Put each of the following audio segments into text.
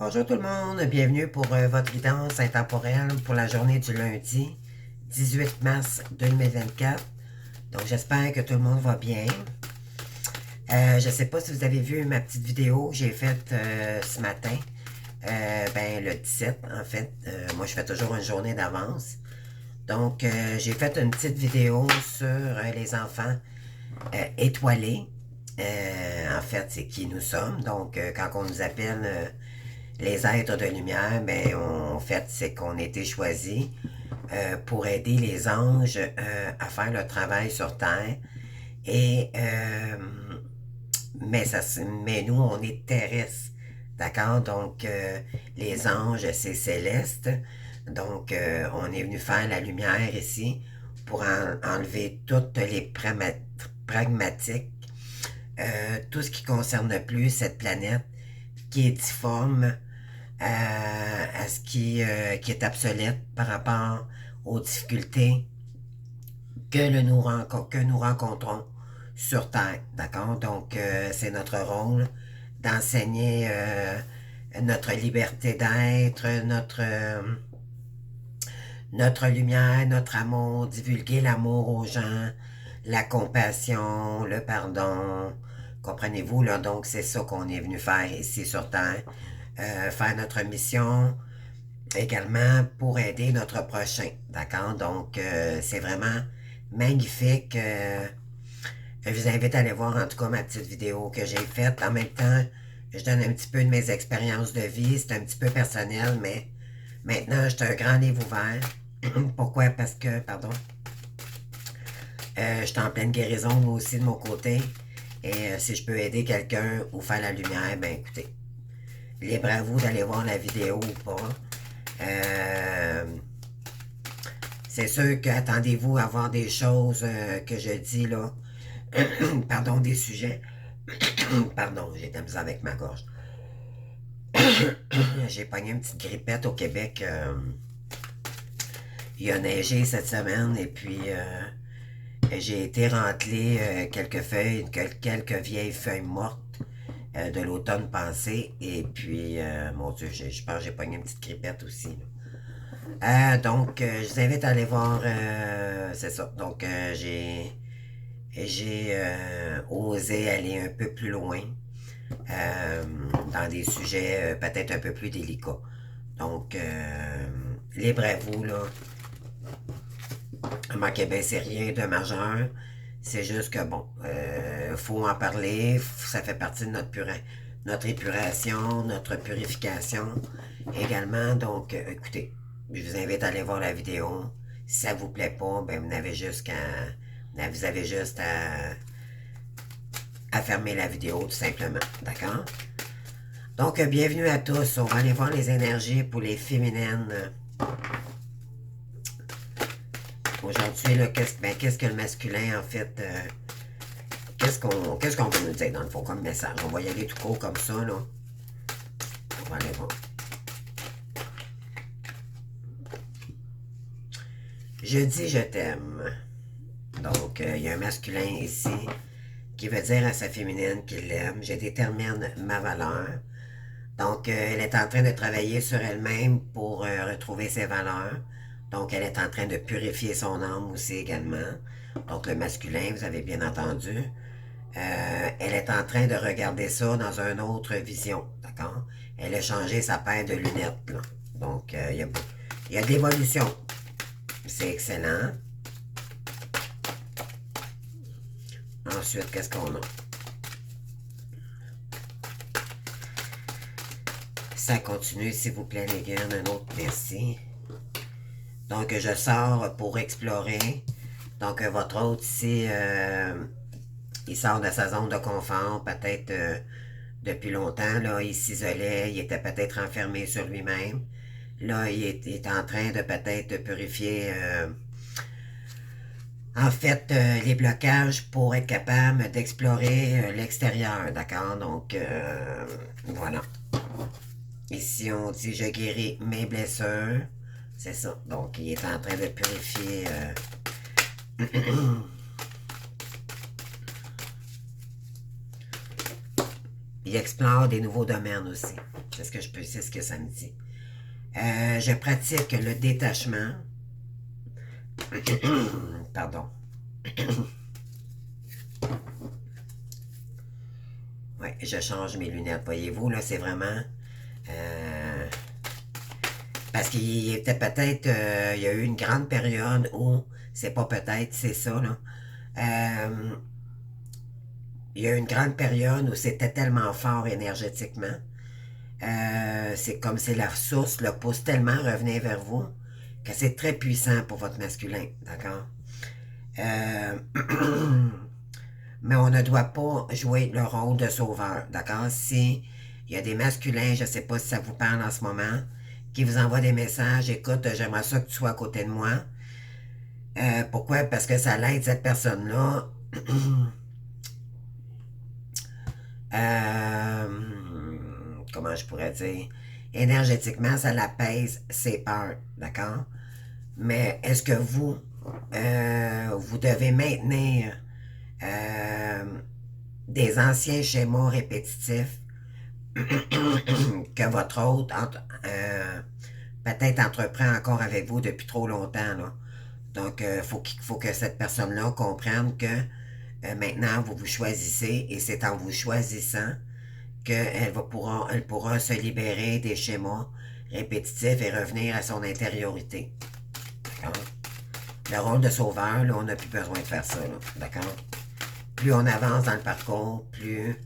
Bonjour tout le monde, bienvenue pour votre guidance intemporelle pour la journée du lundi 18 mars 2024. Donc j'espère que tout le monde va bien. Je ne sais pas si vous avez vu ma petite vidéo que j'ai faite ce matin. Le 17 en fait. Moi je fais toujours une journée d'avance. Donc j'ai fait une petite vidéo sur les enfants étoilés. En fait c'est qui nous sommes. Donc quand on nous appelle les êtres de lumière, ben, en fait, c'est qu'on a été choisis pour aider les anges à faire leur travail sur Terre. Et, mais nous, on est terrestres. D'accord? Donc, les anges, c'est céleste. Donc, on est venu faire la lumière ici pour enlever toutes les pragmatiques, tout ce qui concerne plus cette planète qui est difforme, à ce qui est obsolète par rapport aux difficultés que nous rencontrons sur Terre. D'accord? Donc, c'est notre rôle d'enseigner notre liberté d'être, notre lumière, notre amour, divulguer l'amour aux gens, la compassion, le pardon. Comprenez-vous, là? Donc, c'est ça qu'on est venu faire ici sur Terre. Faire notre mission également pour aider notre prochain. D'accord? Donc, c'est vraiment magnifique. Je vous invite à aller voir en tout cas ma petite vidéo que j'ai faite. En même temps, je donne un petit peu de mes expériences de vie. C'est un petit peu personnel, mais maintenant, j'ai un grand livre ouvert. Pourquoi? Parce que, pardon, je suis en pleine guérison moi aussi de mon côté. Et si je peux aider quelqu'un ou faire la lumière, ben écoutez, libre à vous d'aller voir la vidéo ou pas. C'est sûr que attendez-vous à voir des choses que je dis là. Pardon, des sujets. Pardon, j'ai de la misère avec ma gorge. J'ai pogné une petite grippette au Québec. Il a neigé cette semaine et puis j'ai été renteler quelques feuilles, quelques vieilles feuilles mortes de l'automne passé. Et puis, mon Dieu, je pense que j'ai pogné une petite grippette aussi. Donc, je vous invite à aller voir. C'est ça. Donc, j'ai osé aller un peu plus loin dans des sujets peut-être un peu plus délicats. Donc, libre à vous, là. Manquez bien, c'est rien de majeur. C'est juste que, bon, faut en parler. Ça fait partie de notre épuration, notre purification également. Donc, écoutez, je vous invite à aller voir la vidéo. Si ça vous plaît pas, ben vous n'avez juste qu'à... Vous avez juste à fermer la vidéo, tout simplement. D'accord? Donc, bienvenue à tous. On va aller voir les énergies pour les féminines. Aujourd'hui, là, qu'est-ce que le masculin, en fait, qu'est-ce qu'on veut nous dire, dans le fond, comme message? On va y aller tout court comme ça, là. On va aller voir. Je dis je t'aime. Donc, il y a un masculin ici qui veut dire à sa féminine qu'il l'aime. Je détermine ma valeur. Donc, elle est en train de travailler sur elle-même pour retrouver ses valeurs. Donc, elle est en train de purifier son âme aussi également. Donc, le masculin, vous avez bien entendu. Elle est en train de regarder ça dans une autre vision. D'accord? Elle a changé sa paire de lunettes. Là. Donc, il y a de l'évolution. C'est excellent. Ensuite, qu'est-ce qu'on a? Ça continue, s'il vous plaît, les gars. Un autre, merci. Donc, je sors pour explorer. Donc, votre hôte ici, il sort de sa zone de confort, peut-être depuis longtemps. Là, il s'isolait, il était peut-être enfermé sur lui-même. Là, il est en train de peut-être purifier, en fait, les blocages pour être capable d'explorer l'extérieur. D'accord? Donc, voilà. Ici, on dit je guéris mes blessures. C'est ça. Donc, il est en train de purifier. il explore des nouveaux domaines aussi. C'est ce que ça me dit. Je pratique le détachement. Pardon. Ouais, je change mes lunettes. Voyez-vous, là, c'est vraiment... parce qu'il était peut-être... il y a eu une grande période où... C'est pas peut-être, c'est ça, là. Il y a eu une grande période où c'était tellement fort énergétiquement. C'est comme si la source le pousse tellement à revenir vers vous que c'est très puissant pour votre masculin, d'accord? Mais on ne doit pas jouer le rôle de sauveur, d'accord? Si il y a des masculins, je ne sais pas si ça vous parle en ce moment, qui vous envoient des messages, écoute, j'aimerais ça que tu sois à côté de moi. Pourquoi? Parce que ça l'aide cette personne-là. Comment je pourrais dire? Énergétiquement, ça l'apaise ses peurs, d'accord? Mais est-ce que vous devez maintenir des anciens schémas répétitifs que votre hôte peut-être entreprend encore avec vous depuis trop longtemps, là. Donc, faut que cette personne-là comprenne que maintenant, vous vous choisissez et c'est en vous choisissant qu'elle elle pourra se libérer des schémas répétitifs et revenir à son intériorité. D'accord? Le rôle de sauveur, là, on n'a plus besoin de faire ça. D'accord? Plus on avance dans le parcours, plus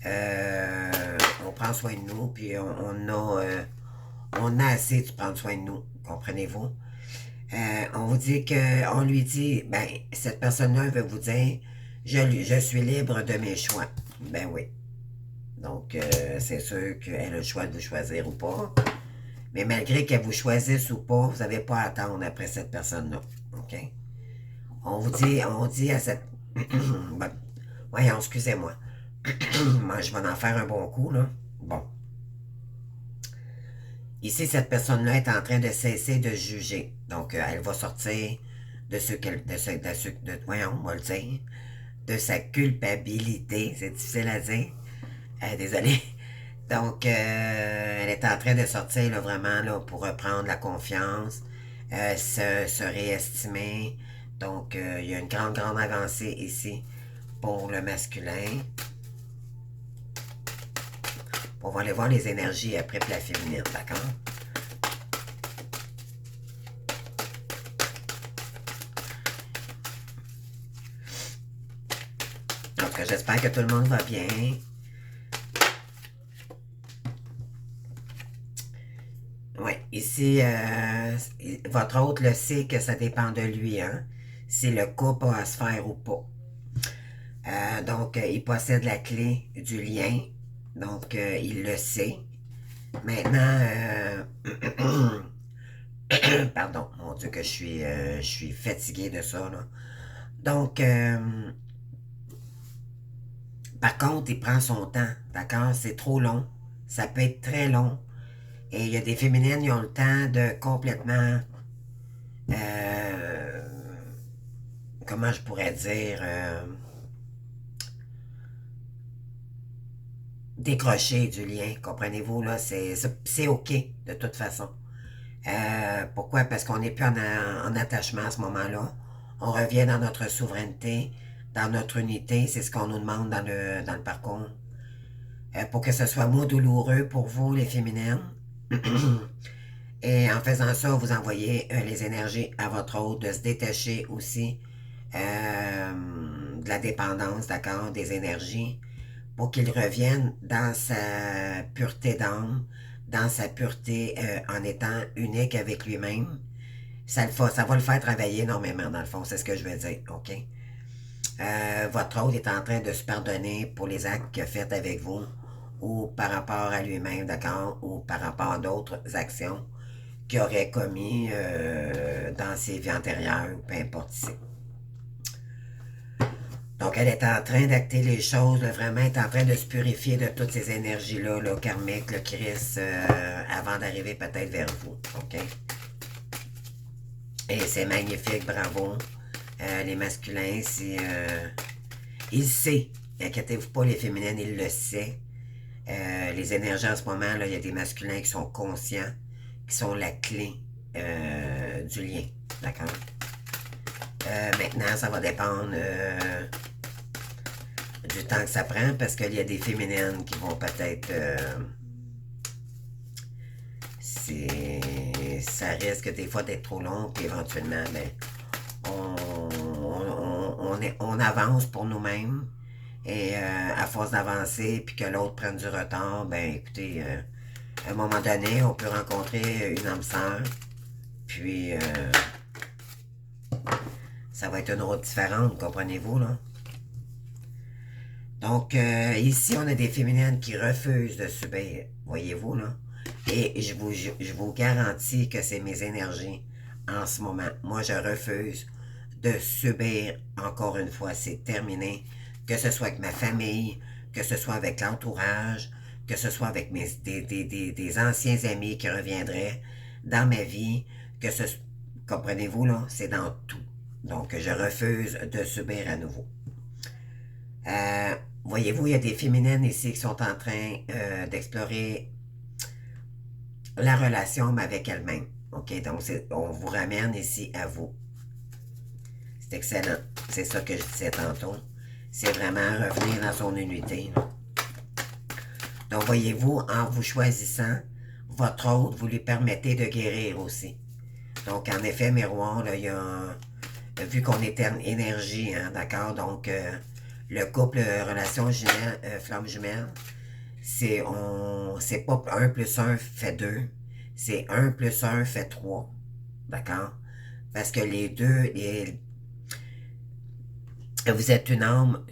on prend soin de nous, puis on a assez de prendre soin de nous. Comprenez-vous? On vous dit que, on lui dit, ben, cette personne-là veut vous dire, je suis libre de mes choix. Ben oui. Donc, c'est sûr qu'elle a le choix de vous choisir ou pas. Mais malgré qu'elle vous choisisse ou pas, vous n'avez pas à attendre après cette personne-là. OK? On dit à cette... ben, voyons, excusez-moi. Moi, je vais en faire un bon coup, là. Bon. Ici, cette personne-là est en train de cesser de juger. Donc, elle va sortir de ce qu'elle... voyons, on va le dire. De sa culpabilité. C'est difficile à dire. Désolé. Donc, elle est en train de sortir là, vraiment là, pour reprendre la confiance, se réestimer. Donc, il y a une grande, grande avancée ici pour le masculin. On va aller voir les énergies après pour la féminine, d'accord? Donc, j'espère que tout le monde va bien. Oui, ici, votre hôte le sait que ça dépend de lui, hein? Si le couple a à se faire ou pas. Donc, il possède la clé du lien. Donc, il le sait. Maintenant, pardon, mon Dieu que je suis fatigué de ça, là. Donc, par contre, il prend son temps, d'accord? C'est trop long. Ça peut être très long. Et il y a des féminines qui ont le temps de complètement... comment je pourrais dire... décrocher du lien, comprenez-vous, là, c'est OK, de toute façon. Pourquoi? Parce qu'on n'est plus en attachement à ce moment-là. On revient dans notre souveraineté, dans notre unité, c'est ce qu'on nous demande dans le parcours. Pour que ce soit moins douloureux pour vous, les féminines. Et en faisant ça, vous envoyez les énergies à votre hôte de se détacher aussi de la dépendance, d'accord, des énergies, pour qu'il revienne dans sa pureté d'âme, dans sa pureté en étant unique avec lui-même. Ça va le faire travailler énormément, dans le fond, c'est ce que je veux dire, OK? Votre hôte est en train de se pardonner pour les actes qu'il a faits avec vous, ou par rapport à lui-même, d'accord, ou par rapport à d'autres actions qu'il aurait commis dans ses vies antérieures, ou peu importe ici. Donc, elle est en train d'acter les choses, là, vraiment, elle est en train de se purifier de toutes ces énergies-là, là, karmiques, là, qui risquent avant d'arriver peut-être vers vous, OK? Et c'est magnifique, bravo. Les masculins, il sait. Inquiétez-vous pas, les féminines, il le sait. Les énergies en ce moment, là, il y a des masculins qui sont conscients, qui sont la clé du lien. D'accord? Maintenant, ça va dépendre du temps que ça prend parce qu'il y a des féminines qui vont peut-être... ça risque des fois d'être trop long, puis éventuellement, ben, on avance pour nous-mêmes. Et à force d'avancer, puis que l'autre prenne du retard, ben écoutez, à un moment donné, on peut rencontrer une âme sœur, puis ça va être une route différente, comprenez-vous, là? Donc, ici, on a des féminines qui refusent de subir, voyez-vous, là? Et je vous garantis que c'est mes énergies en ce moment. Moi, je refuse de subir, encore une fois, c'est terminé. Que ce soit avec ma famille, que ce soit avec l'entourage, que ce soit avec des anciens amis qui reviendraient dans ma vie, que ce comprenez-vous, là, c'est dans tout. Donc, je refuse de subir à nouveau. Voyez-vous, il y a des féminines ici qui sont en train d'explorer la relation avec elles-mêmes. OK? Donc, on vous ramène ici à vous. C'est excellent. C'est ça que je disais tantôt. C'est vraiment revenir dans son unité. Donc, voyez-vous, en vous choisissant, votre autre, vous lui permettez de guérir aussi. Donc, en effet, miroir, là, il y a vu qu'on est énergie, hein, d'accord? Donc, le couple, relation jumelle, flamme jumelle, c'est pas 1 plus 1 fait 2, c'est 1 plus 1 fait 3, d'accord? Parce que les deux, vous êtes une âme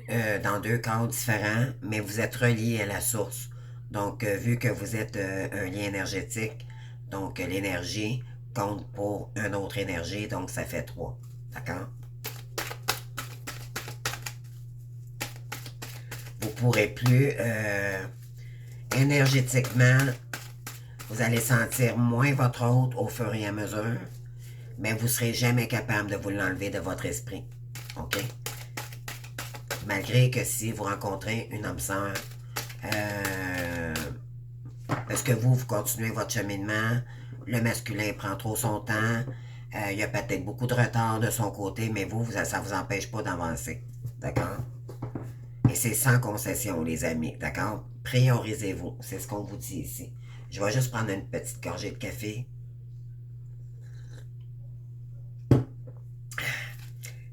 dans deux corps différents, mais vous êtes reliés à la source. Donc, vu que vous êtes un lien énergétique, donc l'énergie compte pour une autre énergie, donc ça fait 3. D'accord? Vous ne pourrez plus énergétiquement, vous allez sentir moins votre autre au fur et à mesure, mais vous ne serez jamais capable de vous l'enlever de votre esprit. OK? Malgré que si vous rencontrez une âme sœur, parce que vous continuez votre cheminement, le masculin prend trop son temps, il y a peut-être beaucoup de retard de son côté, mais ça ne vous empêche pas d'avancer. D'accord? Et c'est sans concession, les amis. D'accord? Priorisez-vous. C'est ce qu'on vous dit ici. Je vais juste prendre une petite gorgée de café.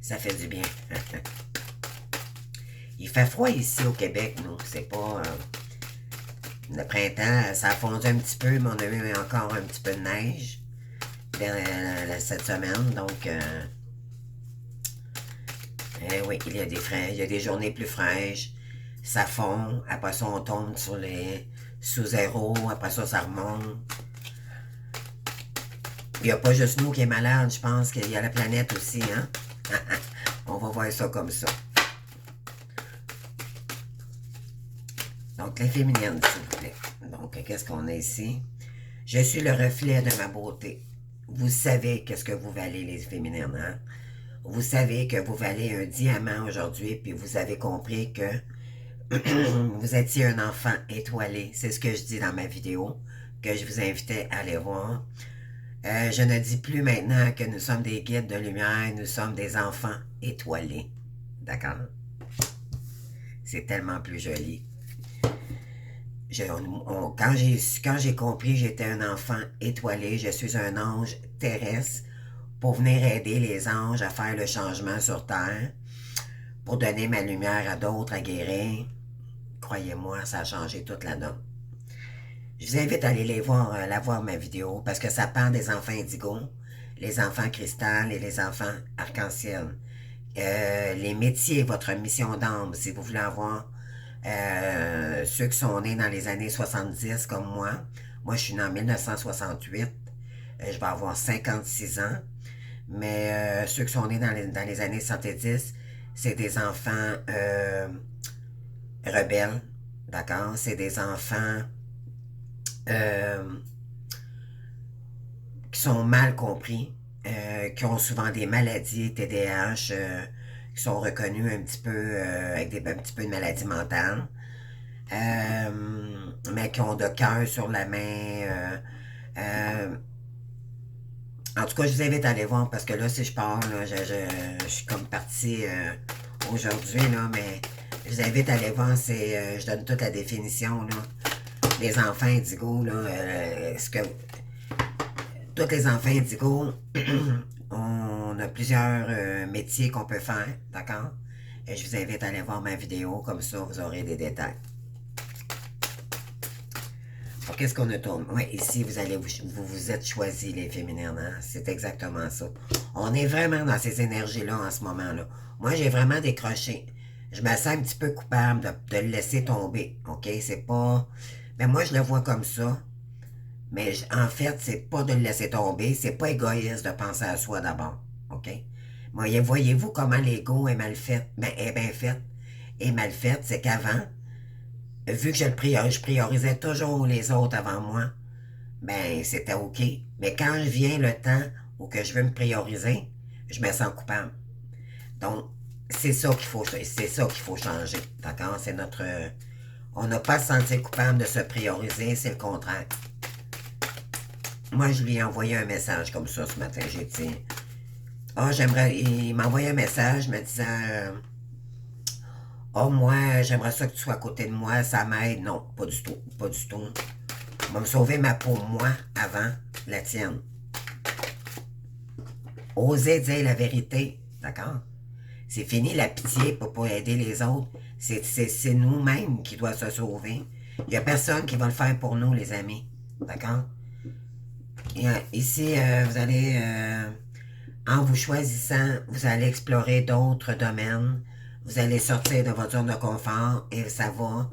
Ça fait du bien. Il fait froid ici au Québec, nous. C'est pas... le printemps, ça a fondu un petit peu, mais on a eu encore un petit peu de neige cette semaine. Donc, oui, il y a des journées plus fraîches. Ça fond. Après ça, on tombe sous zéro. Après ça, ça remonte. Il n'y a pas juste nous qui est malade. Je pense qu'il y a la planète aussi, hein? On va voir ça comme ça. Donc, les féminines, s'il vous plaît. Donc, qu'est-ce qu'on a ici? Je suis le reflet de ma beauté. Vous savez qu'est-ce que vous valez, les féminines, hein? Vous savez que vous valez un diamant aujourd'hui, puis vous avez compris que vous étiez un enfant étoilé. C'est ce que je dis dans ma vidéo, que je vous invitais à aller voir. Je ne dis plus maintenant que nous sommes des guides de lumière, nous sommes des enfants étoilés. D'accord? C'est tellement plus joli. Quand j'ai compris que j'étais un enfant étoilé, je suis un ange terrestre pour venir aider les anges à faire le changement sur Terre, pour donner ma lumière à d'autres à guérir. Croyez-moi, ça a changé toute la donne. Je vous invite à aller la voir ma vidéo, parce que ça parle des enfants indigo, les enfants cristal et les enfants arc-en-ciel. Les métiers, votre mission d'âme, si vous voulez avoir ceux qui sont nés dans les années 70 comme moi. Moi, je suis né en 1968. Je vais avoir 56 ans. Mais ceux qui sont nés dans les années 70, c'est des enfants rebelles. D'accord? C'est des enfants qui sont mal compris, qui ont souvent des maladies, TDAH, qui sont reconnus un petit peu avec un petit peu de maladie mentale. mais qui ont de cœur sur la main. En tout cas, je vous invite à aller voir parce que là, si je pars, là, je suis comme partie aujourd'hui, là, mais je vous invite à aller voir, je donne toute la définition, là. Les enfants indigos, là, tous les enfants indigos, on a plusieurs métiers qu'on peut faire, d'accord? Et je vous invite à aller voir ma vidéo, comme ça, vous aurez des détails. Alors, qu'est-ce qu'on a tourné? Oui, ici, vous êtes choisis, les féminines, hein? C'est exactement ça. On est vraiment dans ces énergies-là en ce moment-là. Moi, j'ai vraiment décroché. Je me sens un petit peu coupable de le laisser tomber, OK? C'est pas... Mais moi, je le vois comme ça. Mais en fait, c'est pas de le laisser tomber. C'est pas égoïste de penser à soi d'abord, OK? Voyez-vous comment l'ego est mal fait? Ben, est bien fait. Est mal fait, c'est qu'avant, vu que je priorisais toujours les autres avant moi, ben c'était OK. Mais quand vient le temps où que je veux me prioriser, je me sens coupable. Donc, c'est ça qu'il faut changer. D'accord? C'est notre. On n'a pas à se sentir coupable de se prioriser, c'est le contraire. Moi, je lui ai envoyé un message comme ça ce matin. J'ai dit, il m'a envoyé un message me disant, moi, j'aimerais ça que tu sois à côté de moi, ça m'aide. Non, pas du tout, pas du tout. On va me sauver ma peau, moi, avant la tienne. Oser dire la vérité, d'accord? C'est fini la pitié pour aider les autres. C'est nous-mêmes qui doivent se sauver. Il n'y a personne qui va le faire pour nous, les amis. D'accord? Et, ici, vous allez, en vous choisissant, vous allez explorer d'autres domaines. Vous allez sortir de votre zone de confort et ça va vous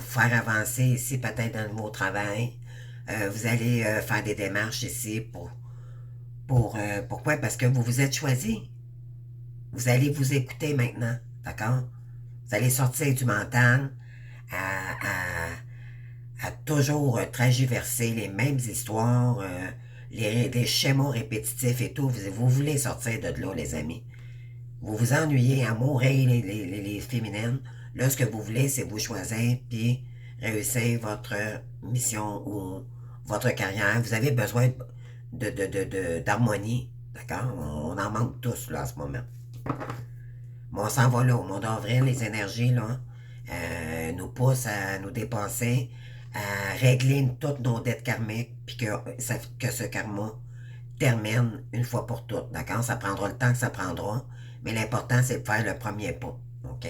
faire avancer ici, peut-être dans le nouveau travail. Vous allez faire des démarches ici pourquoi? Parce que vous vous êtes choisi. Vous allez vous écouter maintenant, d'accord? Vous allez sortir du mental à toujours tragiverser les mêmes histoires, les schémas répétitifs et tout. Vous voulez sortir de là, les amis. Vous vous ennuyez à mourir, les féminines. Là, ce que vous voulez, c'est vous choisir puis réussir votre mission ou votre carrière. Vous avez besoin d'harmonie, d'accord? On en manque tous, là, en ce moment. Mais on s'en va là, au mois d'avril, les énergies, là, nous poussent à nous dépenser, à régler toutes nos dettes karmiques, puis que ce karma termine une fois pour toutes, d'accord? Ça prendra le temps que ça prendra, mais l'important, c'est de faire le premier pas, OK?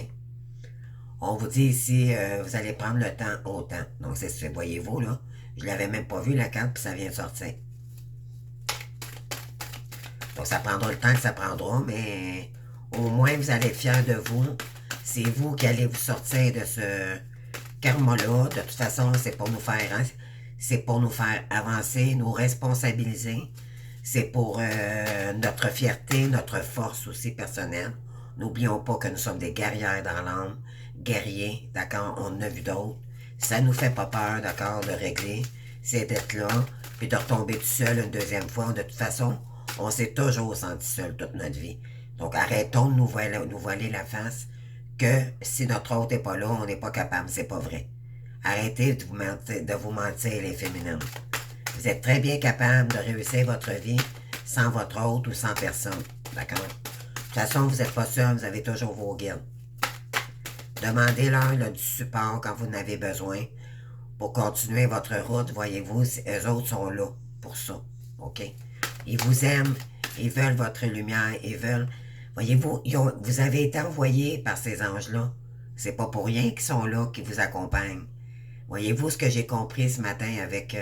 On vous dit ici, vous allez prendre le temps autant. Donc, c'est ce voyez-vous, là, je l'avais même pas vu, la carte, puis ça vient de sortir. Donc, ça prendra le temps que ça prendra, mais au moins, vous allez être fiers de vous. C'est vous qui allez vous sortir de ce karma-là. De toute façon, c'est pour nous faire, hein, c'est pour nous faire avancer, nous responsabiliser. C'est pour notre fierté, notre force aussi personnelle. N'oublions pas que nous sommes des guerrières dans l'âme, guerriers, d'accord? On en a vu d'autres. Ça nous fait pas peur, d'accord, de régler. C'est d'être là, puis de retomber tout seul une deuxième fois. De toute façon, on s'est toujours senti seul toute notre vie. Donc arrêtons de nous voiler la face que si notre hôte n'est pas là, on n'est pas capable. C'est pas vrai. Arrêtez de vous mentir, les féminines. Vous êtes très bien capable de réussir votre vie sans votre hôte ou sans personne. D'accord? De toute façon, vous n'êtes pas seul, vous avez toujours vos guides. Demandez-leur du support quand vous en avez besoin pour continuer votre route. Voyez-vous, eux autres sont là pour ça. OK? Ils vous aiment, ils veulent votre lumière, ils veulent... Voyez-vous, vous avez été envoyés par ces anges-là. C'est pas pour rien qu'ils sont là, qu'ils vous accompagnent. Voyez-vous ce que j'ai compris ce matin avec...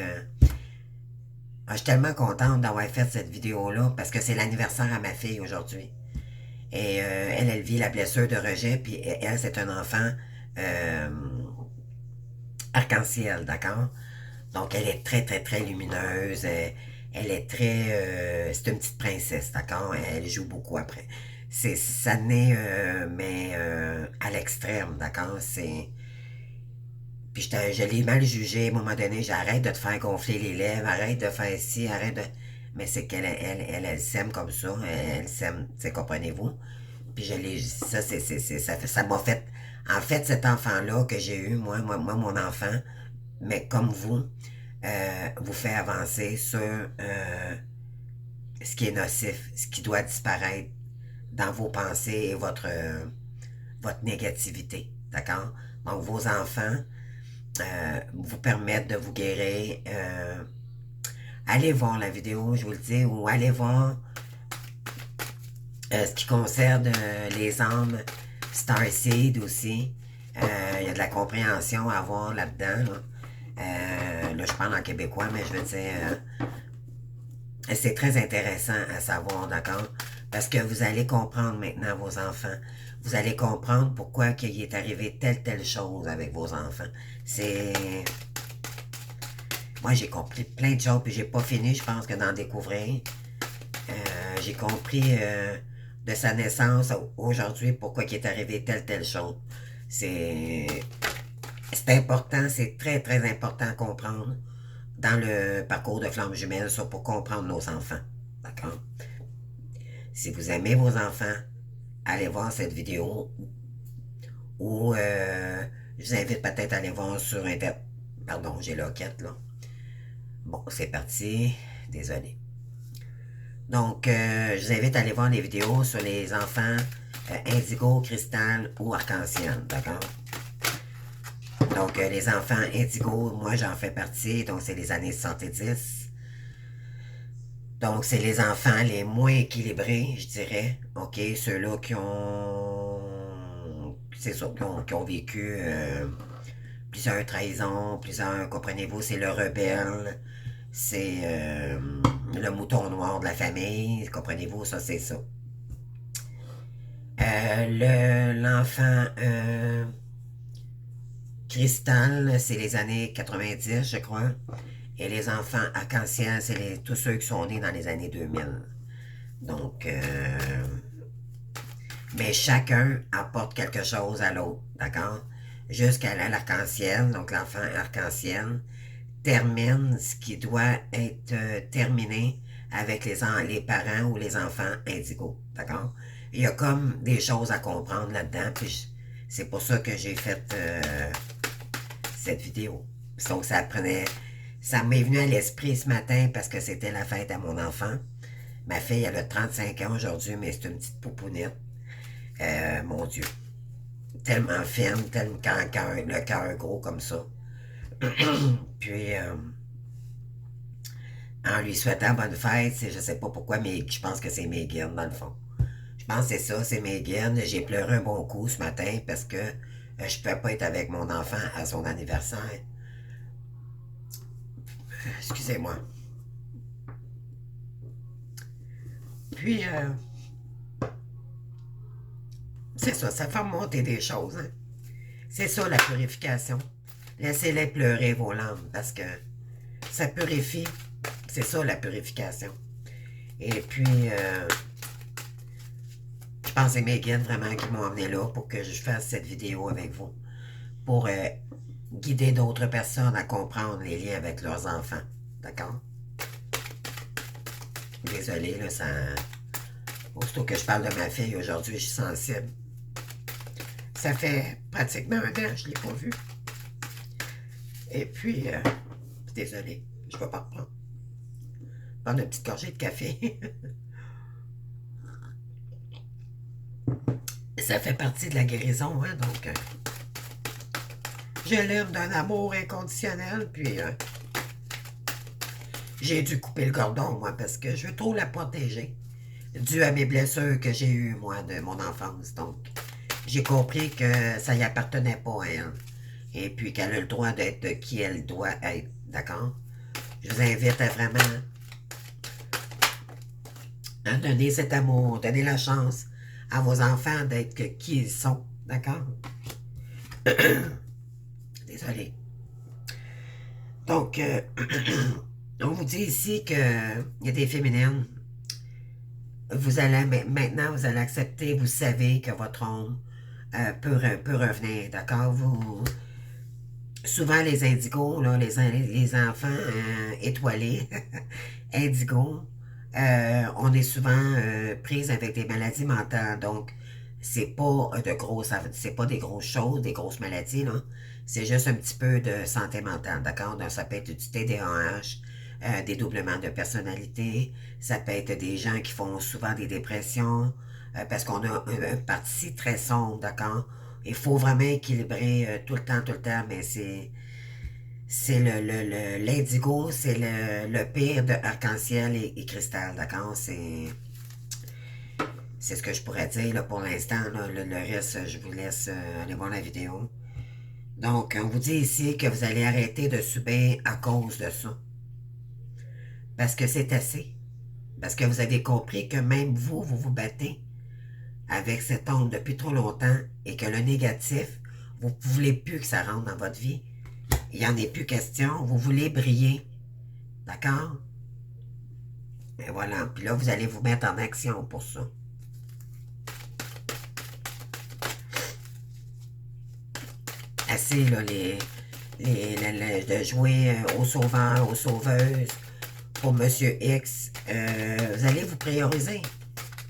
je suis tellement contente d'avoir fait cette vidéo-là parce que c'est l'anniversaire à ma fille aujourd'hui. Et elle vit la blessure de rejet, puis elle, c'est un enfant arc-en-ciel, d'accord? Donc, elle est très, très, très lumineuse. Elle est très... c'est une petite princesse, d'accord? Elle joue beaucoup après. Ça naît, mais à l'extrême, d'accord? Puis je l'ai mal jugé à un moment donné. J'arrête de te faire gonfler les lèvres, arrête de faire ci, arrête de... Mais c'est qu'elle elle s'aime comme ça. Elle s'aime, comprenez-vous? Puis ça m'a fait En fait, cet enfant-là que j'ai eu, moi, mon enfant, mais comme vous fait avancer sur ce qui est nocif, ce qui doit disparaître dans vos pensées et votre négativité. D'accord? Donc, vos enfants vous permettent de vous guérir. Allez voir la vidéo, je vous le dis, ou allez voir ce qui concerne les âmes Starseed aussi. Il y a de la compréhension à avoir là-dedans. Là, je parle en québécois, mais je veux dire, c'est très intéressant à savoir, d'accord? Parce que vous allez comprendre maintenant vos enfants. Vous allez comprendre pourquoi il est arrivé telle chose avec vos enfants. C'est... Moi, j'ai compris plein de choses, puis j'ai pas fini, je pense, que d'en découvrir. J'ai compris de sa naissance aujourd'hui pourquoi il est arrivé telle chose. C'est... C'est important, c'est très important à comprendre dans le parcours de flamme jumelle, ça, pour comprendre nos enfants. D'accord? Si vous aimez vos enfants, allez voir cette vidéo ou je vous invite peut-être à aller voir sur Internet. Pardon, j'ai l'enquête là. Bon, c'est parti. Désolé. Donc, je vous invite à aller voir les vidéos sur les enfants indigo, cristal ou arc-en-ciel. D'accord? Donc, les enfants indigo, moi j'en fais partie, donc c'est les années 70. Donc, c'est les enfants les moins équilibrés, je dirais. OK, ceux-là qui ont... C'est ça, qui ont vécu plusieurs trahisons, plusieurs... Comprenez-vous, c'est le rebelle, c'est le mouton noir de la famille. Comprenez-vous, ça, c'est ça. L'enfant cristal, c'est les années 90, je crois. Et les enfants arc-en-ciel, c'est tous ceux qui sont nés dans les années 2000. Donc, mais chacun apporte quelque chose à l'autre, d'accord? Jusqu'à l'arc-en-ciel, donc l'enfant arc-en-ciel, termine ce qui doit être terminé avec les parents ou les enfants indigo, d'accord? Il y a comme des choses à comprendre là-dedans, puis c'est pour ça que j'ai fait cette vidéo. Donc, ça m'est venu à l'esprit ce matin parce que c'était la fête à mon enfant. Ma fille, elle a 35 ans aujourd'hui, mais c'est une petite poupounette. Mon Dieu. Tellement fine, tellement le cœur gros comme ça. Puis, en lui souhaitant bonne fête, je sais pas pourquoi, mais je pense que c'est Megan, dans le fond. Je pense que c'est ça, c'est Megan. J'ai pleuré un bon coup ce matin parce que je ne pouvais pas être avec mon enfant à son anniversaire. Excusez-moi. Puis, c'est ça fait remonter des choses. Hein? C'est ça la purification. Laissez-les pleurer vos larmes parce que ça purifie. C'est ça la purification. Et puis, je pense que c'est Megan vraiment qui m'a emmené là pour que je fasse cette vidéo avec vous. Pour guider d'autres personnes à comprendre les liens avec leurs enfants. D'accord? Désolée, là, ça... Aussitôt que je parle de ma fille aujourd'hui, je suis sensible. Ça fait pratiquement un an que je ne l'ai pas vue. Et puis, désolée, je ne vais pas reprendre. Prendre une petite gorgée de café. Ça fait partie de la guérison, hein, donc... je l'aime d'un amour inconditionnel, puis... j'ai dû couper le cordon, moi, parce que je veux trop la protéger. Dû à mes blessures que j'ai eues, moi, de mon enfance. Donc, j'ai compris que ça n'y appartenait pas à elle. Et puis qu'elle a le droit d'être qui elle doit être. D'accord? Je vous invite à vraiment donner cet amour, donner la chance à vos enfants d'être qui ils sont. D'accord? Désolée. Donc, on vous dit ici qu'il y a des féminines. Maintenant, vous allez accepter, vous savez que votre ombre peut revenir, d'accord? Souvent, les indigos, là, les enfants étoilés, indigos, on est souvent pris avec des maladies mentales. Donc, c'est pas c'est pas des grosses choses, des grosses maladies, là. C'est juste un petit peu de santé mentale, d'accord? Donc, ça peut être du TDAH, des doublements de personnalité, ça peut être des gens qui font souvent des dépressions, parce qu'on a un parti très sombre, d'accord? Il faut vraiment équilibrer tout le temps, mais c'est l'indigo, c'est le pire de arc-en-ciel et cristal, d'accord? C'est ce que je pourrais dire là, pour l'instant. Le reste, je vous laisse aller voir la vidéo. Donc, on vous dit ici que vous allez arrêter de subir à cause de ça. Parce que c'est assez. Parce que vous avez compris que même vous, vous vous battez avec cette onde depuis trop longtemps et que le négatif, vous ne voulez plus que ça rentre dans votre vie. Il n'y en est plus question. Vous voulez briller. D'accord? Et voilà. Puis là, vous allez vous mettre en action pour ça. Assez, là, de jouer aux sauveurs, aux sauveuses pour Monsieur X. Vous allez vous prioriser.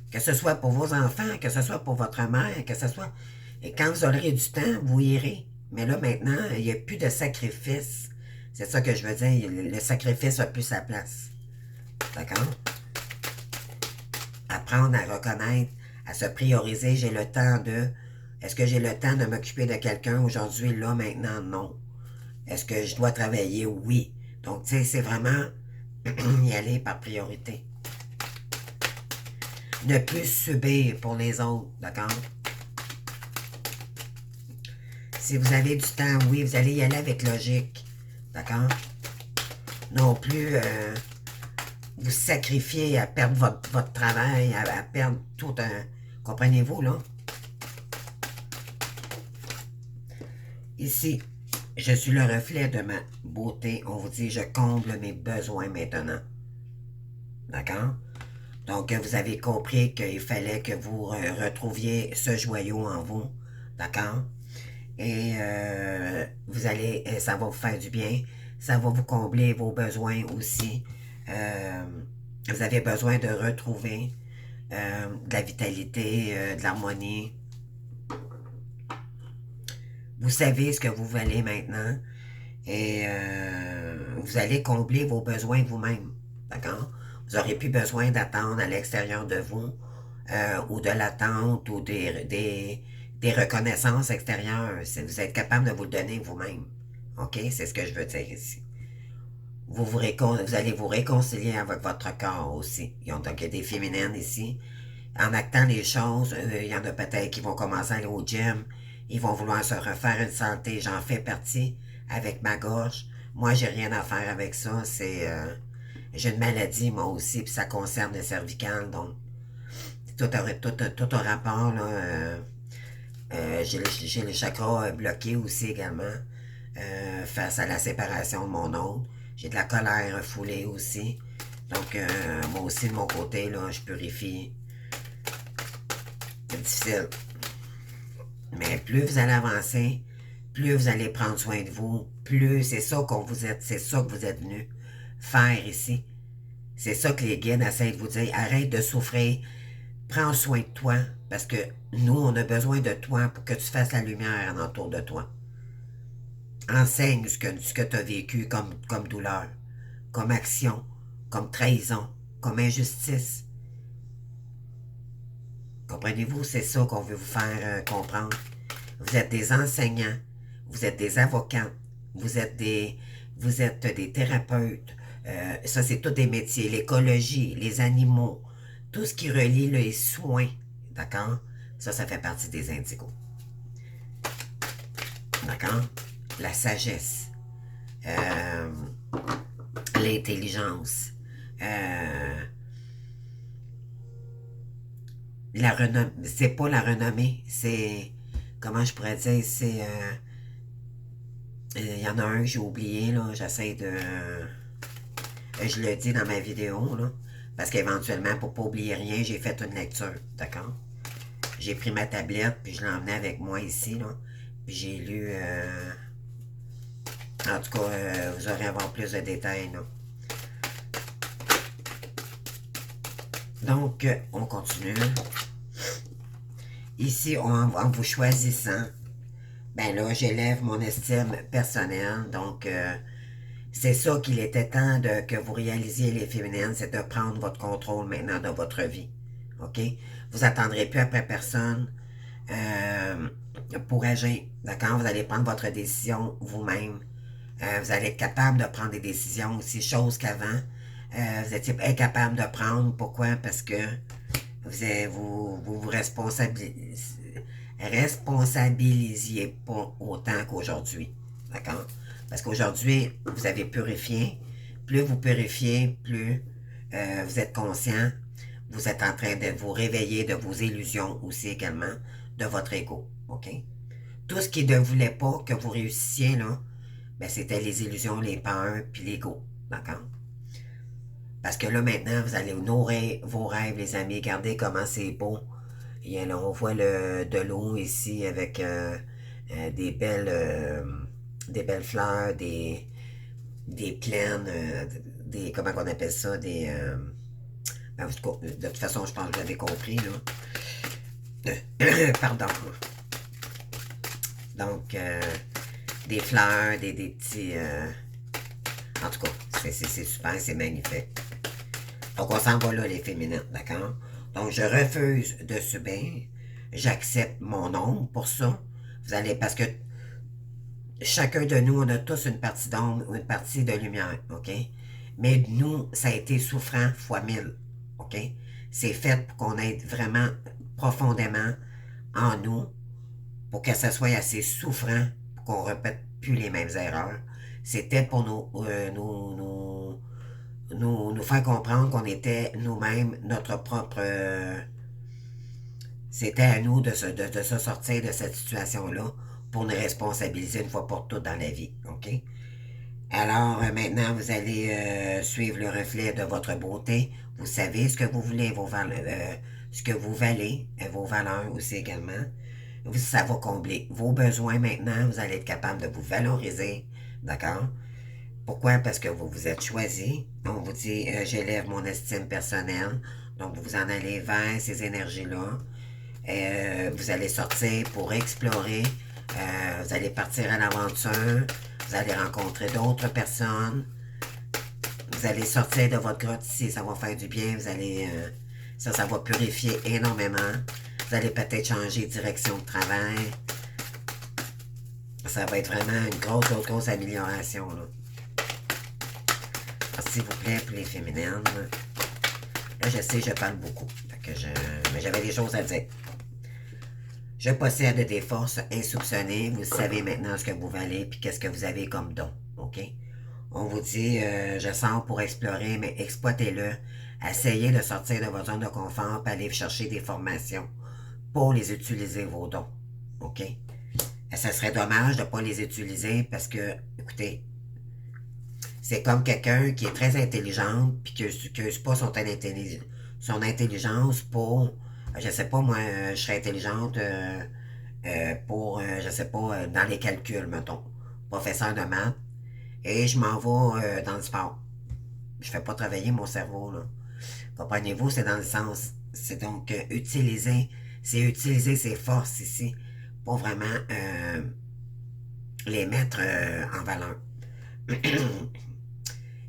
Que ce soit pour vos enfants, que ce soit pour votre mère, que ce soit... Et quand vous aurez du temps, vous irez. Mais là, maintenant, il n'y a plus de sacrifice. C'est ça que je veux dire. Le sacrifice n'a plus sa place. D'accord? Apprendre à reconnaître, à se prioriser. J'ai le temps de... Est-ce que j'ai le temps de m'occuper de quelqu'un aujourd'hui, là, maintenant? Non. Est-ce que je dois travailler? Oui. Donc, tu sais, c'est vraiment y aller par priorité. Ne plus subir pour les autres, d'accord? Si vous avez du temps, oui, vous allez y aller avec logique, d'accord? Non plus vous sacrifier à perdre votre travail, à perdre tout un... Comprenez-vous, là? Ici, je suis le reflet de ma beauté. On vous dit, je comble mes besoins maintenant. D'accord? Donc, vous avez compris qu'il fallait que vous retrouviez ce joyau en vous. D'accord? Et vous allez, ça va vous faire du bien. Ça va vous combler vos besoins aussi. Vous avez besoin de retrouver de la vitalité, de l'harmonie. Vous savez ce que vous voulez maintenant. Et vous allez combler vos besoins vous-même. D'accord? Vous n'aurez plus besoin d'attendre à l'extérieur de vous ou de l'attente ou des reconnaissances extérieures. Vous êtes capable de vous le donner vous-même. OK? C'est ce que je veux dire ici. Vous allez vous réconcilier avec votre corps aussi. Donc, il y a des féminines ici. En actant les choses, il y en a peut-être qui vont commencer à aller au gym. Ils vont vouloir se refaire une santé. J'en fais partie avec ma gorge. Moi, j'ai rien à faire avec ça. J'ai une maladie, moi aussi, puis ça concerne le cervical. Donc, tout un rapport, là. J'ai les chakras bloqués aussi également face à la séparation de mon oncle. J'ai de la colère refoulée aussi. Donc, moi aussi, de mon côté, là, je purifie. C'est difficile. Mais plus vous allez avancer, plus vous allez prendre soin de vous, plus c'est ça qu'on vous êtes, c'est ça que vous êtes venu faire ici. C'est ça que les guides essaient de vous dire. Arrête de souffrir, prends soin de toi, parce que nous, on a besoin de toi pour que tu fasses la lumière autour de toi. Enseigne ce que tu as vécu comme douleur, comme action, comme trahison, comme injustice. Comprenez-vous, c'est ça qu'on veut vous faire comprendre. Vous êtes des enseignants, vous êtes des avocats, vous êtes des thérapeutes. Ça, c'est tous des métiers. L'écologie, les animaux, tout ce qui relie les soins. D'accord? Ça fait partie des indigos. D'accord? La sagesse, l'intelligence, la renommée. C'est pas la renommée, c'est... Comment je pourrais dire? C'est... Il y en a un que j'ai oublié, là. J'essaie de... je le dis dans ma vidéo, là. Parce qu'éventuellement, pour pas oublier rien, j'ai fait une lecture. D'accord? J'ai pris ma tablette, puis je l'ai emmenée avec moi ici, là. Puis j'ai lu... En tout cas, vous aurez à avoir plus de détails, là. Donc, on continue. ici, en vous choisissant, ben là, j'élève mon estime personnelle. Donc, c'est ça qu'il était temps que vous réalisiez, les féminines, c'est de prendre votre contrôle maintenant de votre vie. OK? Vous attendrez plus après personne euh, pour agir. D'accord? Vous allez prendre votre décision vous-même. Vous allez être capable de prendre des décisions aussi, chose qu'avant. Vous étiez incapable de prendre. Pourquoi? Parce que vous responsabilisiez pas autant qu'aujourd'hui. D'accord? Parce qu'aujourd'hui, vous avez purifié. Plus vous purifiez, plus vous êtes conscient. Vous êtes en train de vous réveiller de vos illusions aussi également, de votre ego. OK? Tout ce qui ne voulait pas que vous réussissiez, là, ben, c'était les illusions, les peurs, puis l'ego. D'accord? Parce que là, maintenant, vous allez nourrir vos rêves, les amis. Regardez comment c'est beau. Et là, on voit de l'eau ici avec des belles fleurs, des plaines, comment on appelle ça, ben, de toute façon, je pense que vous avez compris, là. Pardon. Donc, des fleurs, des petits... en tout cas, c'est super, c'est magnifique. Donc, on s'en va là, les féminines, d'accord? Donc, je refuse de subir. J'accepte mon ombre pour ça. Vous allez, parce que chacun de nous, on a tous une partie d'ombre ou une partie de lumière, OK? Mais nous, ça a été souffrant fois 1000, OK? C'est fait pour qu'on aide vraiment profondément en nous, pour que ça soit assez souffrant, pour qu'on ne répète plus les mêmes erreurs. C'était pour nous faire comprendre qu'on était nous-mêmes notre propre... c'était à nous de se sortir de cette situation-là pour nous responsabiliser une fois pour toutes dans la vie. OK? Alors, maintenant, vous allez suivre le reflet de votre beauté. Vous savez ce que vous voulez, ce que vous valez, vos valeurs aussi également. Ça va combler vos besoins maintenant. Vous allez être capable de vous valoriser. D'accord? Pourquoi? Parce que vous vous êtes choisi. On vous dit, j'élève mon estime personnelle. Donc, vous en allez vers ces énergies-là. Vous allez sortir pour explorer. Vous allez partir à l'aventure. Vous allez rencontrer d'autres personnes. Vous allez sortir de votre grotte ici. Ça va faire du bien. Vous allez... ça va purifier énormément. Vous allez peut-être changer de direction de travail. Ça va être vraiment une grosse amélioration, là. S'il vous plaît, pour les féminines. Là, je sais, je parle beaucoup. Mais j'avais des choses à dire. Je possède des forces insoupçonnées. Vous savez maintenant ce que vous valez puis qu'est-ce que vous avez comme don. OK? On vous dit, je sors pour explorer, mais exploitez-le. Essayez de sortir de votre zone de confort et aller chercher des formations pour les utiliser, vos dons. OK? Et ça serait dommage de ne pas les utiliser parce que, écoutez, c'est comme quelqu'un qui est très intelligente puis qui n'use pas son intelligence pour, je sais pas, moi, je serais intelligente pour, je sais pas, dans les calculs, mettons. Professeur de maths. Et je m'en vais dans le sport. Je fais pas travailler mon cerveau, là. Comprenez-vous, c'est dans le sens. C'est donc utiliser ses forces ici pour vraiment les mettre en valeur.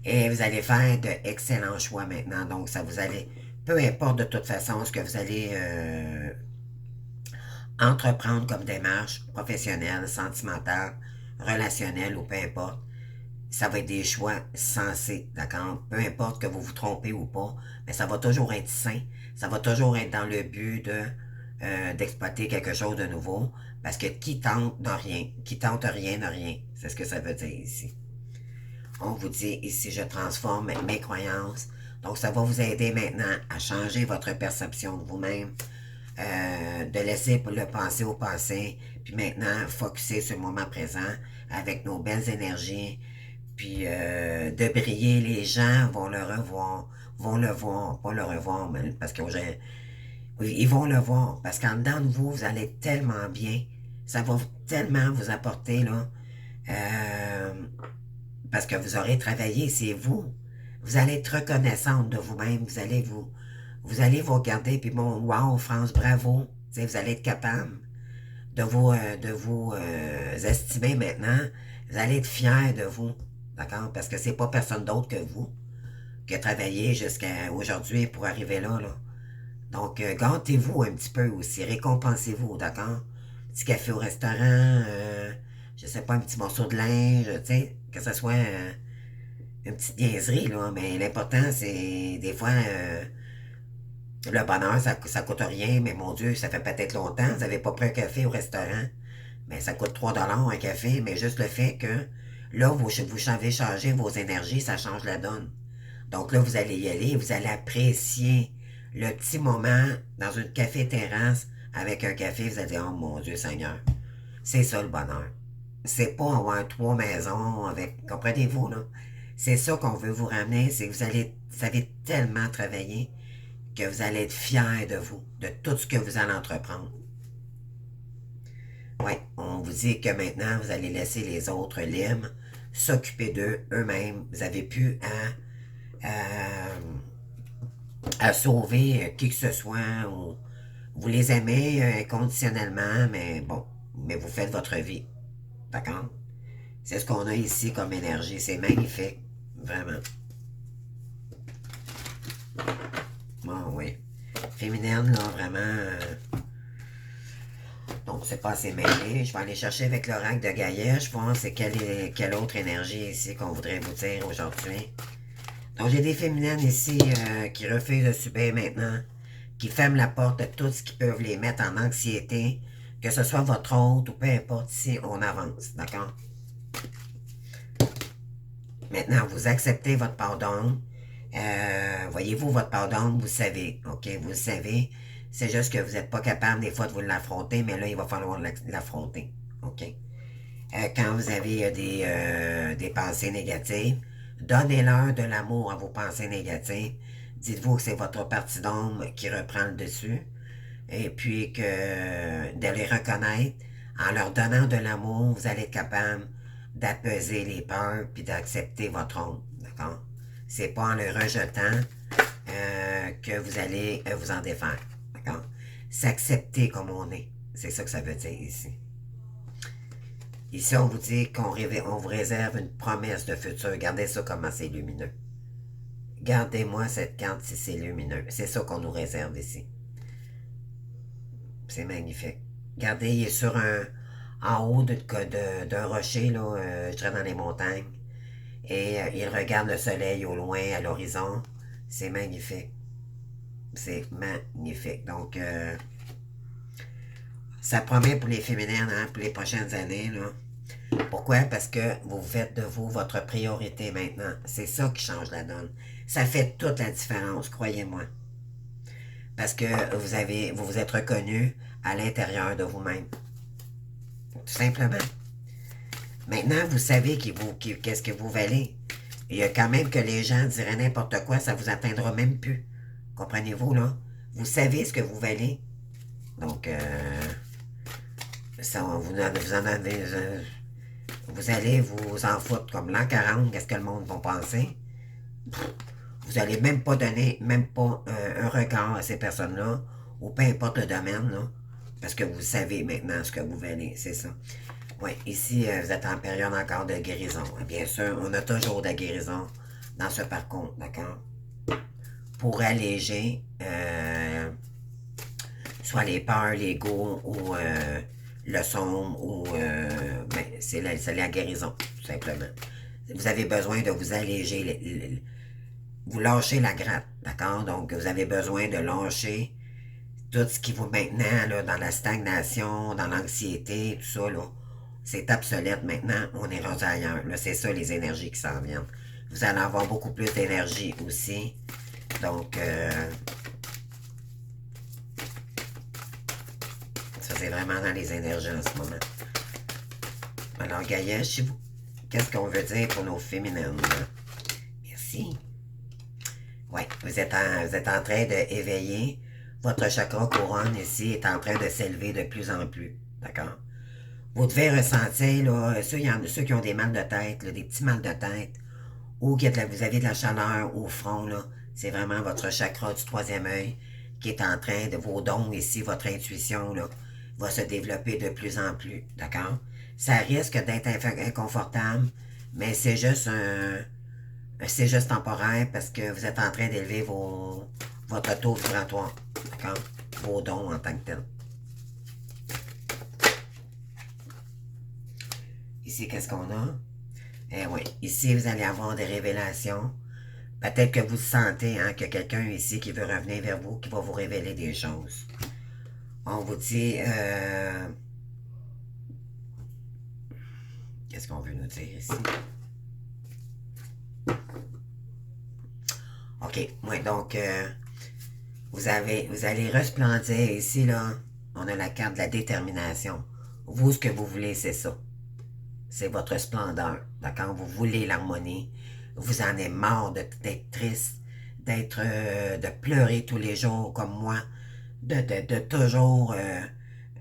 Et vous allez faire d'excellents choix maintenant. Donc, ça vous allez, peu importe de toute façon ce que vous allez entreprendre comme démarche professionnelle, sentimentale, relationnelle ou peu importe, ça va être des choix sensés, d'accord? Peu importe que vous vous trompez ou pas, mais ça va toujours être sain. Ça va toujours être dans le but d'exploiter quelque chose de nouveau. Parce que qui tente n'a rien. Qui tente rien n'a rien. C'est ce que ça veut dire ici. On vous dit ici, je transforme mes croyances. Donc, ça va vous aider maintenant à changer votre perception de vous-même, de laisser le passé au passé, puis maintenant, focuser sur le moment présent avec nos belles énergies, puis de briller. Les gens vont le revoir, pas le revoir, mais parce que ils vont le voir, parce qu'en dedans de vous, vous allez tellement bien, ça va tellement vous apporter, là, parce que vous aurez travaillé, c'est vous. Vous allez être reconnaissante de vous-même. Vous allez vous regarder, puis bon, wow, France, bravo. sais, vous allez être capable de vous estimer maintenant. Vous allez être fier de vous, d'accord? Parce que c'est pas personne d'autre que vous qui a travaillé jusqu'à aujourd'hui pour arriver là, là. Donc, gâtez-vous un petit peu aussi, récompensez-vous, d'accord? Petit café au restaurant, je sais pas, un petit morceau de linge, tu sais, que ce soit une petite niaiserie, là, mais l'important, c'est des fois, le bonheur, ça coûte rien, mais mon Dieu, ça fait peut-être longtemps, vous n'avez pas pris un café au restaurant, mais ça coûte 3 $ un café, mais juste le fait que, là, vous savez changer vos énergies, ça change la donne. Donc là, vous allez y aller, vous allez apprécier le petit moment dans une café-terrasse avec un café, vous allez dire, oh mon Dieu Seigneur, c'est ça le bonheur. C'est pas avoir 3 maisons avec, comprenez-vous, là? C'est ça qu'on veut vous ramener, c'est que vous avez tellement travaillé que vous allez être fiers de vous, de tout ce que vous allez entreprendre. Oui, on vous dit que maintenant, vous allez laisser les autres libres, s'occuper d'eux, eux-mêmes. Vous n'avez plus à sauver qui que ce soit. Ou, vous les aimez inconditionnellement, mais bon, mais vous faites votre vie. D'accord? C'est ce qu'on a ici comme énergie. C'est magnifique. Vraiment. Bon, oui. Féminine, là, vraiment. Donc, c'est pas assez mêlé. Je vais aller chercher avec l'oracle de Gaïa. Je pense c'est quelle autre énergie ici qu'on voudrait vous dire aujourd'hui. Donc, j'ai des féminines ici qui refusent de subir maintenant, qui ferment la porte de tout ce qui peut les mettre en anxiété, que ce soit votre hôte ou peu importe, ici, on avance, d'accord? Maintenant, vous acceptez votre pardon. Voyez-vous, votre pardon, vous savez, ok? Vous le savez. C'est juste que vous n'êtes pas capable des fois de vous l'affronter, mais là, il va falloir l'affronter, ok? Quand vous avez des pensées négatives, donnez-leur de l'amour à vos pensées négatives. Dites-vous que c'est votre partie d'ombre qui reprend le dessus. Et puis que de les reconnaître, en leur donnant de l'amour, vous allez être capable d'apaiser les peurs puis d'accepter votre ombre. D'accord? C'est pas en le rejetant que vous allez vous en défaire. D'accord? S'accepter comme on est. C'est ça que ça veut dire ici. Ici, on vous dit qu'on vous réserve une promesse de futur. Regardez ça comment c'est lumineux. Gardez-moi cette carte si c'est lumineux. C'est ça qu'on nous réserve ici. C'est magnifique. Regardez, il est sur en haut d'un rocher, là, je dirais dans les montagnes. Et il regarde le soleil au loin, à l'horizon. C'est magnifique. C'est magnifique. Donc, ça promet pour les féminines, hein, pour les prochaines années, là. Pourquoi? Parce que vous faites de vous votre priorité maintenant. C'est ça qui change la donne. Ça fait toute la différence, croyez-moi. Parce que vous vous êtes reconnu à l'intérieur de vous-même. Tout simplement. Maintenant, vous savez qu'est-ce que vous valez. Il y a quand même que les gens diraient n'importe quoi, ça vous atteindra même plus. Comprenez-vous, là? Vous savez ce que vous valez. Donc, ça, vous en avez... vous allez vous en foutre comme l'an 40, qu'est-ce que le monde va penser? Vous n'allez même pas donner, même pas un regard à ces personnes-là, ou peu importe le domaine, là, parce que vous savez maintenant ce que vous valez, c'est ça. Oui, ici, vous êtes en période encore de guérison. Bien sûr, on a toujours de la guérison dans ce parcours, d'accord? Pour alléger soit les peurs, l'ego, ou le sombre, ou ben, c'est la guérison, tout simplement. Vous avez besoin de vous alléger, vous lâchez la gratte, d'accord? Donc, vous avez besoin de lâcher tout ce qui vous maintenant là, dans la stagnation, dans l'anxiété, tout ça, là. C'est obsolète maintenant, on est rendu ailleurs. Là, c'est ça les énergies qui s'en viennent. Vous allez avoir beaucoup plus d'énergie aussi. Donc, ça c'est vraiment dans les énergies en ce moment. Alors, Gaïa, chez vous, qu'est-ce qu'on veut dire pour nos féminines? Merci. Oui, vous êtes en train d'éveiller. Votre chakra couronne ici est en train de s'élever de plus en plus. D'accord? Vous devez ressentir, là, ceux qui ont des mal de tête, là, des petits mal de tête, ou vous avez de la chaleur au front, là, c'est vraiment votre chakra du troisième œil qui est en train de vos dons ici, votre intuition, là, va se développer de plus en plus, d'accord? Ça risque d'être inconfortable, mais c'est juste temporaire parce que vous êtes en train d'élever votre taux vibratoire, d'accord? Vos dons en tant que tel. Ici, qu'est-ce qu'on a? Eh oui, ici, vous allez avoir des révélations. Peut-être que vous sentez hein, que quelqu'un ici qui veut revenir vers vous, qui va vous révéler des choses. On vous dit... qu'est-ce qu'on veut nous dire ici? OK, ouais, donc... vous allez resplendir ici, là. On a la carte de la détermination. Vous, ce que vous voulez, c'est ça. C'est votre splendeur. D'accord? Vous voulez l'harmonie. Vous en avez marre d'être triste, de pleurer tous les jours comme moi, de toujours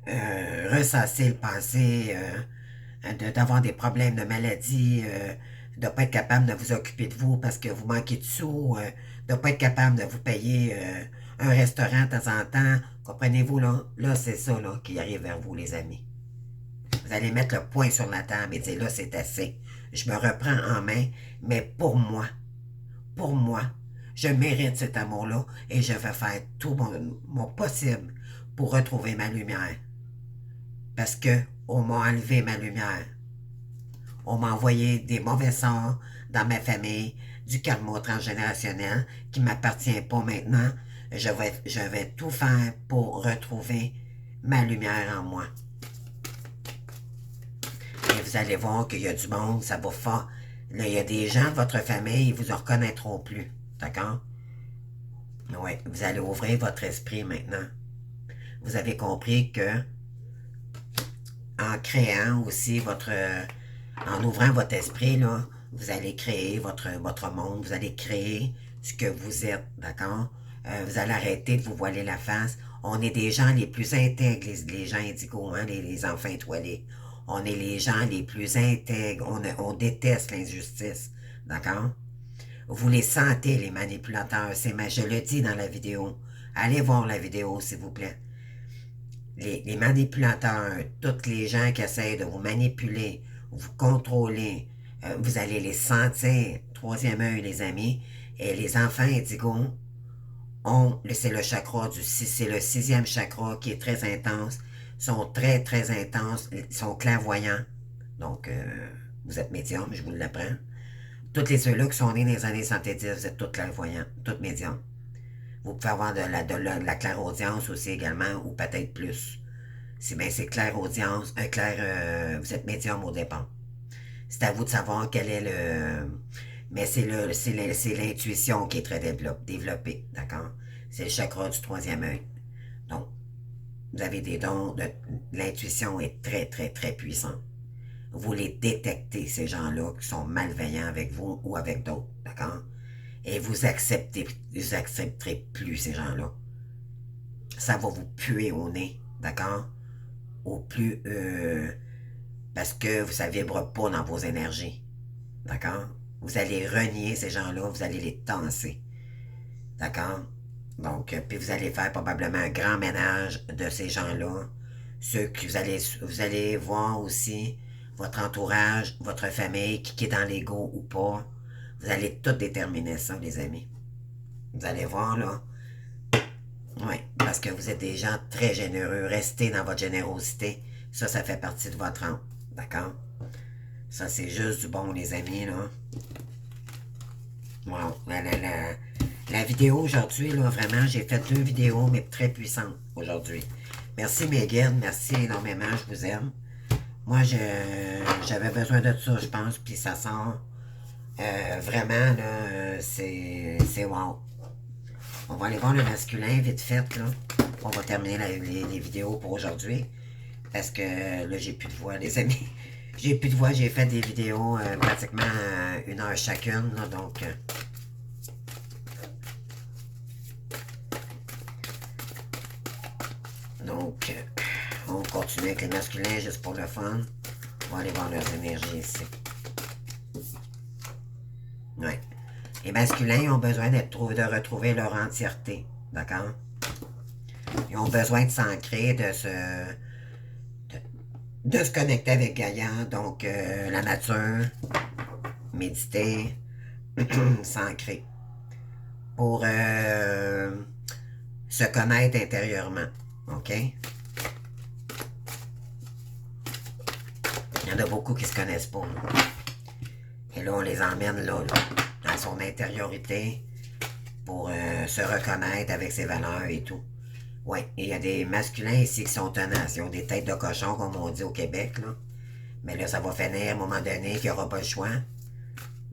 ressasser le passé, d'avoir des problèmes de maladie, de ne pas être capable de vous occuper de vous parce que vous manquez de sous, de ne pas être capable de vous payer un restaurant de temps en temps. Comprenez-vous, là? Là, c'est ça là, qui arrive vers vous, les amis. Vous allez mettre le poing sur la table et dire, là, c'est assez. Je me reprends en main, mais pour moi, je mérite cet amour-là et je vais faire tout mon possible pour retrouver ma lumière. Parce que on m'a enlevé ma lumière. On m'a envoyé des mauvais sorts dans ma famille, du karma transgénérationnel qui ne m'appartient pas maintenant. Je vais tout faire pour retrouver ma lumière en moi. Et vous allez voir qu'il y a du monde, ça va fort. Là, il y a des gens de votre famille, ils vous en reconnaîtront plus. D'accord? Oui, vous allez ouvrir votre esprit maintenant. Vous avez compris que en créant aussi en ouvrant votre esprit, là, vous allez créer votre monde, vous allez créer ce que vous êtes, d'accord? Vous allez arrêter de vous voiler la face. On est des gens les plus intègres, les gens indigos, hein, les enfants étoilés. On est les gens les plus intègres. On déteste l'injustice, d'accord? Vous les sentez, les manipulateurs. Je le dis dans la vidéo. Allez voir la vidéo, s'il vous plaît. Les manipulateurs, tous les gens qui essaient de vous manipuler, vous contrôler, vous allez les sentir. Troisième œil, les amis. Et les enfants indigos c'est le chakra c'est le 6e chakra qui est très intense. Ils sont très, très intenses. Ils sont clairvoyants. Donc, vous êtes médium, je vous l'apprends. Toutes les ceux-là qui sont nés dans les années 70, vous êtes tous clairvoyants, tous médiums. Vous pouvez avoir de la clairaudience aussi également, ou peut-être plus. C'est clairaudience, vous êtes médium au départ. C'est à vous de savoir quel est le... Mais c'est l'intuition qui est très développée, d'accord? C'est le chakra du 3e œil. Donc, vous avez des dons, l'intuition est très, très, très puissante. Vous les détectez, ces gens-là qui sont malveillants avec vous ou avec d'autres, d'accord? Et vous accepterez plus ces gens-là. Ça va vous puer au nez, d'accord? Au plus... parce que ça ne vibre pas dans vos énergies, d'accord? Vous allez renier ces gens-là, vous allez les tasser, d'accord? Donc, puis vous allez faire probablement un grand ménage de ces gens-là. Ceux que vous allez voir aussi votre entourage, votre famille, qui est dans l'ego ou pas. Vous allez tout déterminer ça, les amis. Vous allez voir, là. Oui, parce que vous êtes des gens très généreux. Restez dans votre générosité. Ça fait partie de votre âme. D'accord? Ça, c'est juste du bon, les amis, là. Wow. La vidéo aujourd'hui, là, vraiment, j'ai fait 2 vidéos, mais très puissantes aujourd'hui. Merci, mes guides. Merci énormément. Je vous aime. Moi, j'avais besoin de ça, je pense, puis ça sort vraiment, là, c'est wow. On va aller voir le masculin vite fait, là. On va terminer les vidéos pour aujourd'hui. Parce que là, j'ai plus de voix, les amis. J'ai plus de voix, j'ai fait des vidéos pratiquement 1 heure chacune, là, donc... on continue avec les masculins juste pour le fun. On va aller voir leurs énergies ici. Ouais. Les masculins ont besoin de retrouver leur entièreté. D'accord? Ils ont besoin de s'ancrer, de se connecter avec Gaïa, donc la nature, méditer, s'ancrer, pour se connaître intérieurement. OK? Il y en a beaucoup qui ne se connaissent pas. Et là, on les emmène là, dans son intériorité pour se reconnaître avec ses valeurs et tout. Oui, il y a des masculins ici qui sont tenaces. Ils ont des têtes de cochon, comme on dit au Québec, là. Mais là, ça va finir à un moment donné qu'il n'y aura pas le choix.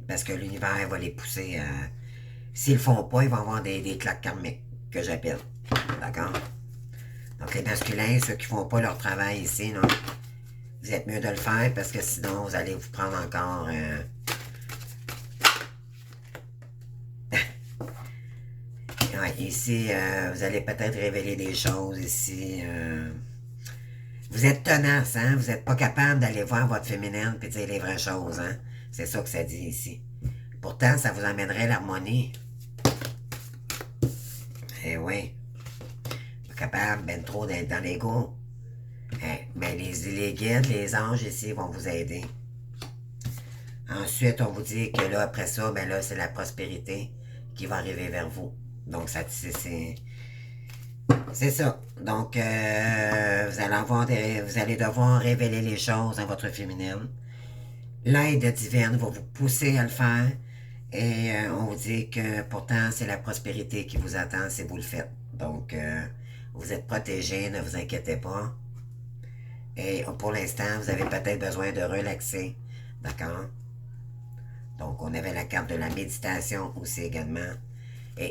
Parce que l'univers va les pousser à... S'ils le font pas, ils vont avoir des claques karmiques, que j'appelle. D'accord? Donc les masculins, ceux qui font pas leur travail ici, là, vous êtes mieux de le faire parce que sinon, vous allez vous prendre encore... Ouais, ici, vous allez peut-être révéler des choses ici. Vous êtes tenace, hein? Vous n'êtes pas capable d'aller voir votre féminine et dire les vraies choses, hein? C'est ça que ça dit ici. Pourtant, ça vous amènerait l'harmonie. Eh oui. Pas capable, ben trop d'être dans l'ego. Eh, mais les guides, les anges ici vont vous aider. Ensuite, on vous dit que là, après ça, ben là, c'est la prospérité qui va arriver vers vous. Donc, ça, c'est ça. Donc, vous allez devoir révéler les choses à votre féminine. L'aide divine va vous pousser à le faire. Et on vous dit que pourtant, c'est la prospérité qui vous attend si vous le faites. Donc, vous êtes protégé, ne vous inquiétez pas. Et pour l'instant, vous avez peut-être besoin de relaxer. D'accord? Donc, on avait la carte de la méditation aussi également. Et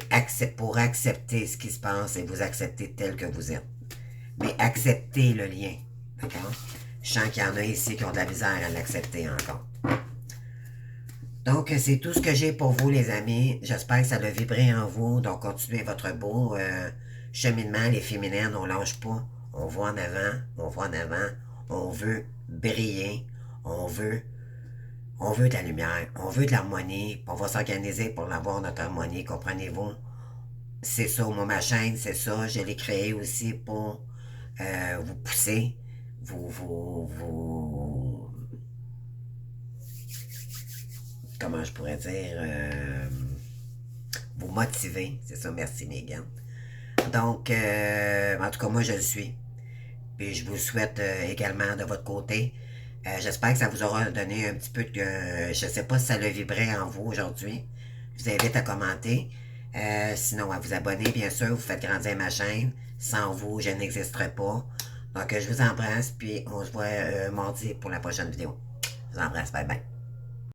pour accepter ce qui se passe et vous accepter tel que vous êtes. Mais acceptez le lien. D'accord? Je sens qu'il y en a ici qui ont de la misère à l'accepter encore. Donc, c'est tout ce que j'ai pour vous, les amis. J'espère que ça a vibré en vous. Donc, continuez votre beau cheminement. Les féminines, on lâche pas. On va en avant, on va en avant. On veut briller. On veut de la lumière. On veut de l'harmonie. On va s'organiser pour avoir notre harmonie. Comprenez-vous? C'est ça, moi, ma chaîne, c'est ça. Je l'ai créée aussi pour vous pousser. Comment je pourrais dire, vous motiver. C'est ça, merci Megan. Donc, en tout cas, moi, je le suis. Puis je vous souhaite également de votre côté. J'espère que ça vous aura donné un petit peu de... je ne sais pas si ça le vibrait en vous aujourd'hui. Je vous invite à commenter. Sinon, à vous abonner, bien sûr. Vous faites grandir ma chaîne. Sans vous, je n'existerais pas. Donc, je vous embrasse. Puis, on se voit mardi pour la prochaine vidéo. Je vous embrasse. Bye bye.